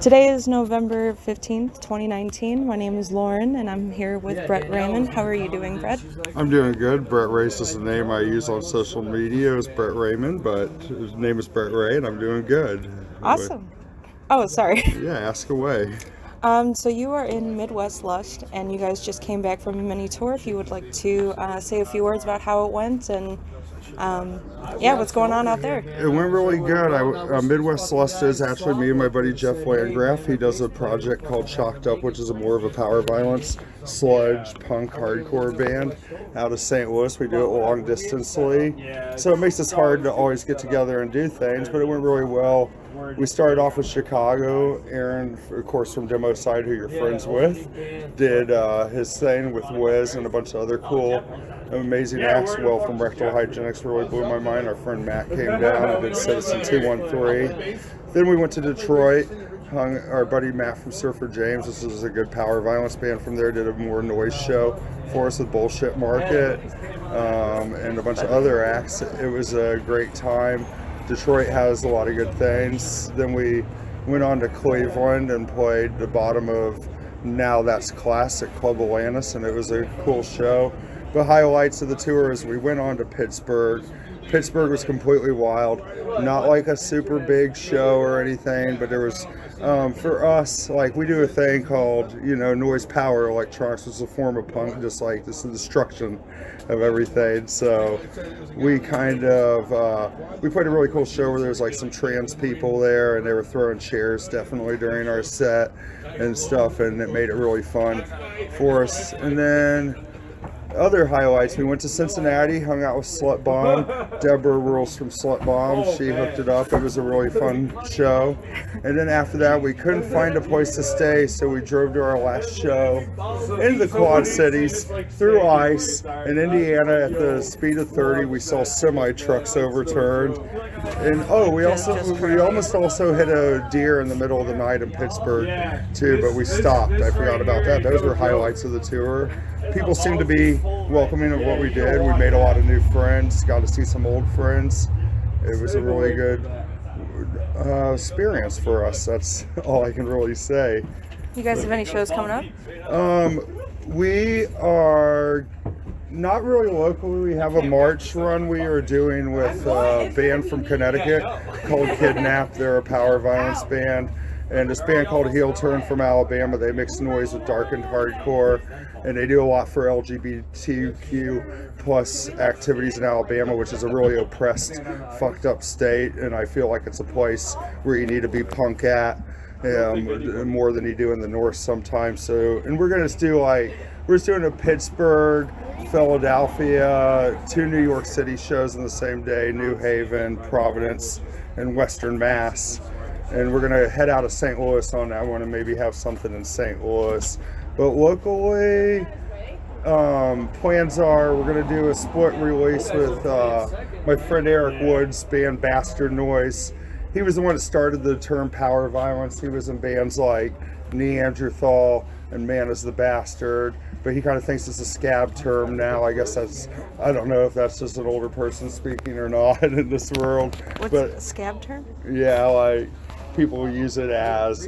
Today is November 15th, 2019. My name is Lauren, and I'm here with Brett Raymond. How are you doing, Brett? I'm doing good. Brett Ray's is the name I use on social media. It's Brett Raymond, but his name is Brett Ray, and I'm doing good. Awesome. Oh, sorry. Yeah, ask away. So you are in Midwest Lust, and you guys just came back from a mini tour. If you would like to say a few words about how it went and what's going on out there? It went really good. Midwest Lust is actually me and my buddy Jeff Landgraf. He does a project called Chalked Up, which is a more of a power violence, sludge, punk, hardcore band out of St. Louis. We do it long distancely, so it makes us hard to always get together and do things, but it went really well. We started off with Chicago. Aaron, of course, from Demo Side, who you're friends with, did his thing with Wiz and a bunch of other cool, amazing acts. Well, from Rectal Hygienics really blew my mind. Our friend Matt came down and did Citizen 213. Then we went to Detroit. Our buddy Matt from Surfer James, this is a good power violence band from there, did a more noise show for us with Bullshit Market and a bunch of other acts. It was a great time. Detroit has a lot of good things. Then we went on to Cleveland and played the bottom of Now That's Classic Club Atlantis, and it was a cool show. The highlights of the tour is we went on to Pittsburgh. Pittsburgh was completely wild. Not like a super big show or anything, but there was, for us, like we do a thing called, noise power electronics, which is a form of punk, just like this is the destruction of everything. So we kind of, we played a really cool show where there was like some trans people there and they were throwing chairs definitely during our set and stuff, and it made it really fun for us. And then other highlights, we went to Cincinnati, hung out with Slut Bomb. Deborah rules from Slut Bomb. She hooked it up. It was a really fun show. And then after that, we couldn't find a place to stay, so we drove to our last show in the Quad Cities through ice. In Indiana, at the speed of 30, we saw semi trucks overturned. And we almost also hit a deer in the middle of the night in Pittsburgh too, but we stopped. I forgot about that. Those were highlights of the tour. People seemed to be welcoming of what we did. We made a lot of new friends, got to see some old friends. It was a really good experience for us. That's all I can really say. You guys have any shows coming up? We are not really locally. We have a March run we are doing with a band from Connecticut called Kidnap. They're a power violence band. And this band called Heel Turn from Alabama. They mix noise with darkened hardcore, and they do a lot for LGBTQ plus activities in Alabama, which is a really oppressed, fucked up state. And I feel like it's a place where you need to be punk at more than you do in the North sometimes. So, and we're just doing a Pittsburgh, Philadelphia, 2 New York City shows in the same day, New Haven, Providence, and Western Mass. And we're going to head out of St. Louis on that one and maybe have something in St. Louis. But locally, plans are we're going to do a split release with my friend Eric Wood's band Bastard Noise. He was the one that started the term power violence. He was in bands like Neanderthal and Man is the Bastard. But he kind of thinks it's a scab term now. I guess I don't know if that's just an older person speaking or not in this world. What's a scab term? Yeah, like people use it as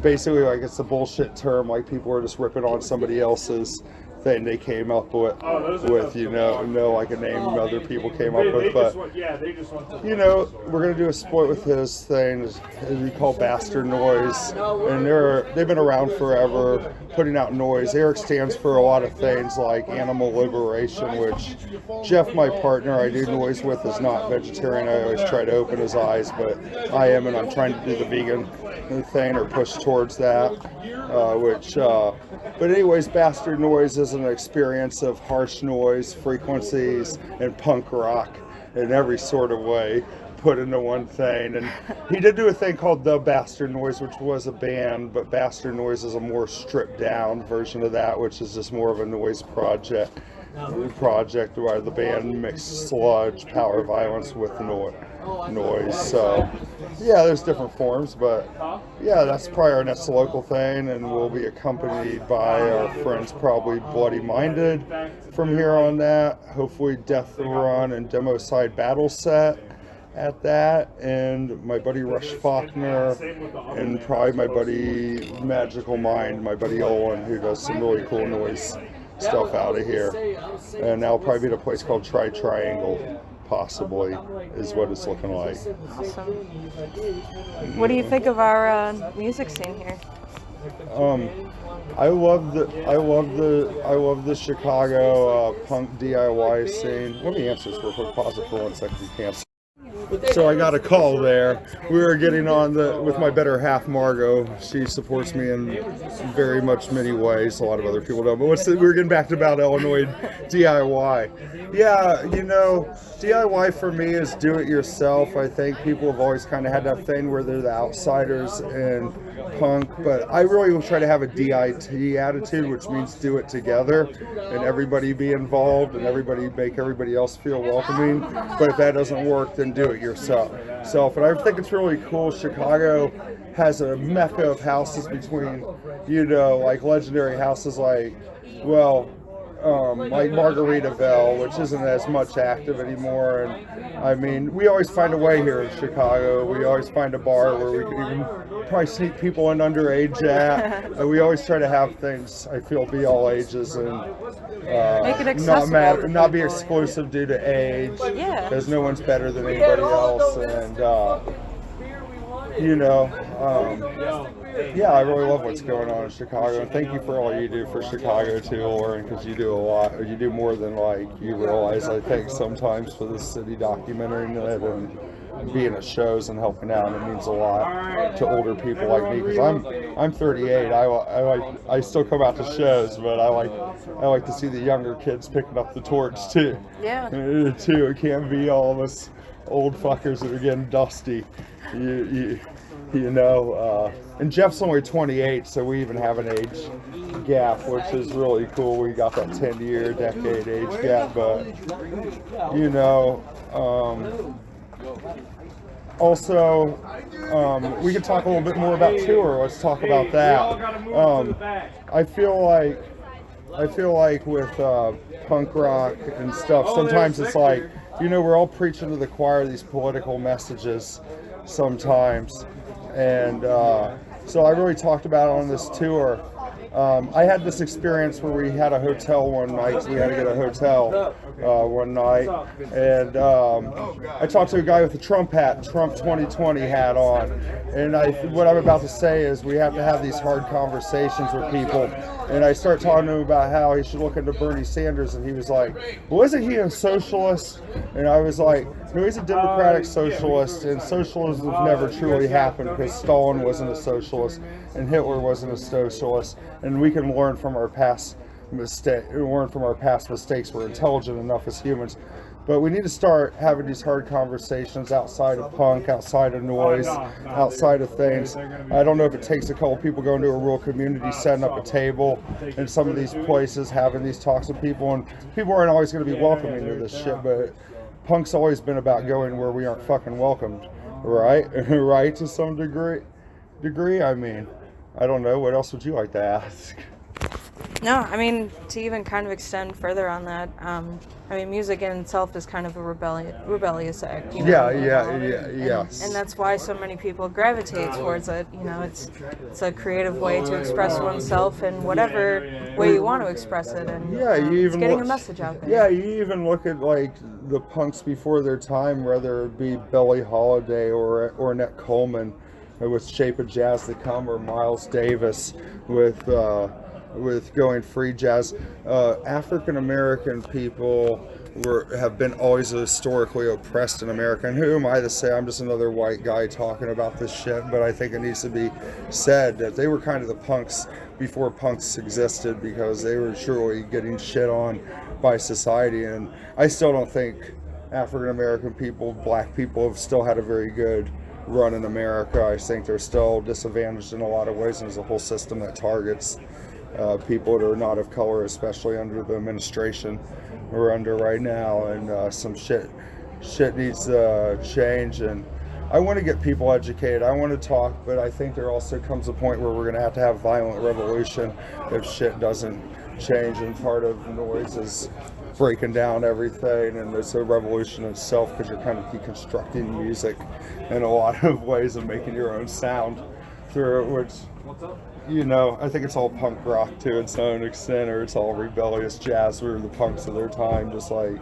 basically like it's a bullshit term, like people are just ripping on somebody else's thing they came up with like a name other people came up with. But we're gonna do a split with his thing we call Bastard Noise, and they've been around forever putting out noise. Eric stands for a lot of things like animal liberation, which Jeff, my partner I do noise with, is not vegetarian. I always try to open his eyes, but I am, and I'm trying to do the vegan thing or push towards that, but anyways, Bastard Noise is an experience of harsh noise, frequencies, and punk rock in every sort of way put into one thing. And he did do a thing called The Bastard Noise, which was a band, but Bastard Noise is a more stripped down version of that, which is just more of a noise project where the band mixed sludge, power violence with noise. So yeah, there's different forms, but yeah, that's probably our next local thing, and we'll be accompanied by our friends, probably Bloody Minded from here on that, hopefully Death Run and Demo Side Battle Set, at that, and my buddy Rush Faulkner, and probably my buddy Magical Mind, my buddy Owen, who does some really cool noise stuff out of here. And I'll probably be at a place called Triangle, possibly, is what it's looking like. Awesome. What do you think of our music scene here? I love the Chicago punk DIY scene. Let me answer this real quick. Pause it for 1 second. You can't. So I got a call there. We were getting on with my better half, Margot. She supports me in very much many ways. A lot of other people don't. But we were getting back to about Illinois DIY. Yeah, DIY for me is do it yourself. I think people have always kind of had that thing where they're the outsiders in punk, but I really try to have a DIT attitude, which means do it together and everybody be involved and everybody make everybody else feel welcoming. But if that doesn't work, then do it yourself. And I think it's really cool. Chicago has a mecca of houses between, like legendary houses like Margaritaville, which isn't as much active anymore. And I mean, we always find a way here in Chicago. We always find a bar where we can even probably sneak people in underage at. We always try to have things, I feel, be all ages and make it accessible. not be exclusive due to age. Yeah. Because no one's better than anybody else. And yeah, I really love what's going on in Chicago, and thank you for all you do for Chicago too, Lauren, because you do a lot. You do more than you realize, I think, sometimes for the city, documenting it and being at shows and helping out. And it means a lot to older people like me, because I'm 38. I still come out to shows, but I like to see the younger kids picking up the torch too. Yeah. Too. It can't be all of us old fuckers that are getting dusty. And Jeff's only 28, so we even have an age gap, which is really cool. We got that 10-year, decade age gap, but also, we could talk a little bit more about tour. Let's talk about that. I feel like with punk rock and stuff, sometimes it's like, we're all preaching to the choir these political messages sometimes. And so I really talked about it on this tour. I had this experience where we had a hotel one night, so we had to get a hotel one night. And I talked to a guy with a Trump 2020 hat on. And what I'm about to say is we have to have these hard conversations with people. And I start talking to him about how he should look into Bernie Sanders, and he was like, well, isn't he a socialist? And I was like, no, he's a democratic socialist, and socialism never truly happened because Stalin wasn't a socialist and Hitler wasn't a socialist, and we can learn from our past mistakes. We're intelligent enough as humans. But we need to start having these hard conversations outside of punk, outside of noise, outside of things. I don't know if it takes a couple people going to a rural community, setting up a table in some of these places, having these talks with people, and people aren't always going to be welcoming to this shit, but punk's always been about going where we aren't fucking welcomed, right? Right, to some degree. I mean, I don't know. What else would you like to ask? No, I mean, to even kind of extend further on that, music in itself is kind of a rebellious act. Yes. And that's why so many people gravitate towards it. It's a creative way to express oneself in whatever way you want to express it, and it's getting a message out there. Yeah, you even look at the punks before their time, whether it be Billie Holiday or Ornette Coleman with Shape of Jazz to Come, or Miles Davis with going free jazz. African American people have been always historically oppressed in America. And who am I to say? I'm just another white guy talking about this shit, but I think it needs to be said that they were kind of the punks before punks existed, because they were surely getting shit on by society. And I still don't think African American people, black people, have still had a very good run in America. I think they're still disadvantaged in a lot of ways, and there's a whole system that targets people that are not of color, especially under the administration we're under right now, and some shit needs to change. And I want to get people educated. I want to talk, but I think there also comes a point where we're going to have violent revolution if shit doesn't change. And part of noise is breaking down everything, and it's a revolution in itself because you're kind of deconstructing music in a lot of ways and making your own sound through it, which, you know, I think it's all punk rock to its own extent, or it's all rebellious jazz. We were the punks of their time, just like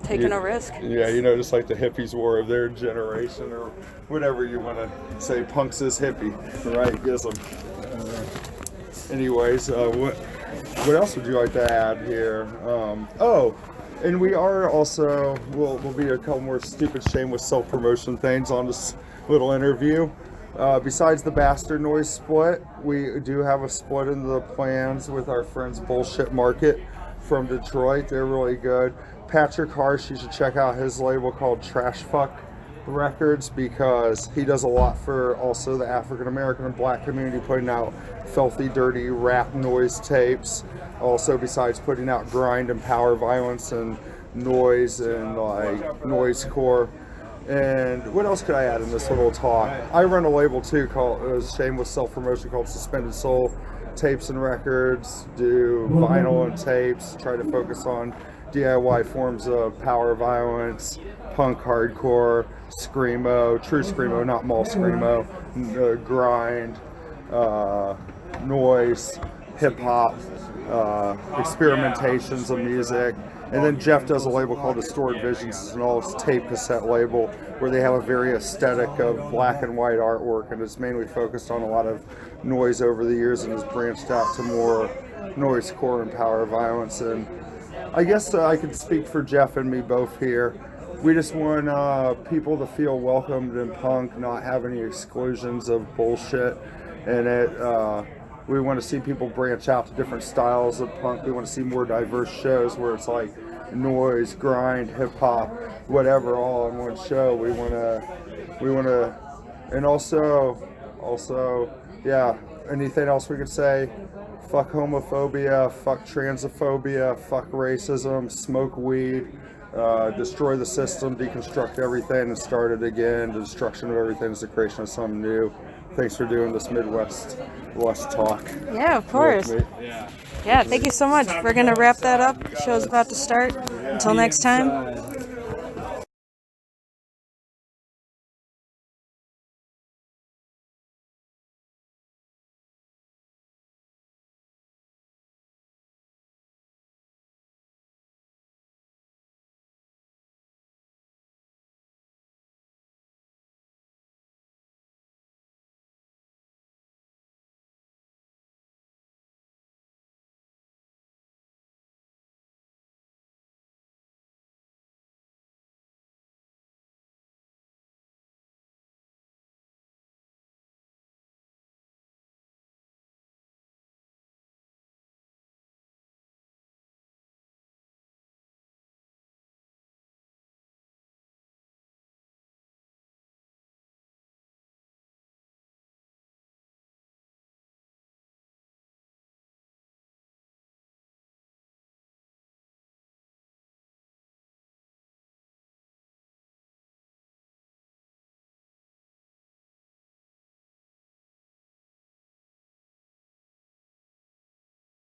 Taking a risk. yeah, you know, just like the hippies were of their generation, or whatever you want to say. Punks is hippie, right? Ism. Anyways, what else would you like to add here? Oh, and we are also we'll be a couple more stupid, shameless self-promotion things on this little interview. Besides the Bastard Noise split, we do have a split in the plans with our friends Bullshit Market from Detroit. They're really good. Patrick Harsh, you should check out his label called Trash Fuck Records, because he does a lot for also the African American and Black community, putting out filthy, dirty rap noise tapes. Also, besides putting out grind and power violence and noise and like noise core. And what else could I add in this little talk? I run a label too called shameless self-promotion called Suspended Soul Tapes and Records. Do vinyl and tapes. Try to focus on DIY forms of power violence, punk, hardcore, screamo, true screamo, not mall screamo, grind, noise, hip hop, experimentations of music. And then Jeff does a label called Distorted Visions. It's an all tape cassette label where they have a very aesthetic of black and white artwork, and it's mainly focused on a lot of noise over the years and has branched out to more noise core and power violence. And I guess I can speak for Jeff and me both here. We just want people to feel welcomed in punk, not have any exclusions of bullshit in it. We want to see people branch out to different styles of punk. We want to see more diverse shows where it's like noise, grind, hip hop, whatever, all in one show. We want to, and also, yeah. Anything else we could say? Fuck homophobia, fuck transophobia, fuck racism, smoke weed, destroy the system, deconstruct everything, and start it again. The destruction of everything is the creation of something new. Thanks for doing this Midwest talk. Yeah, of course. Yeah, thank you so much. We're going to wrap that up. Show's about to start. Until next time,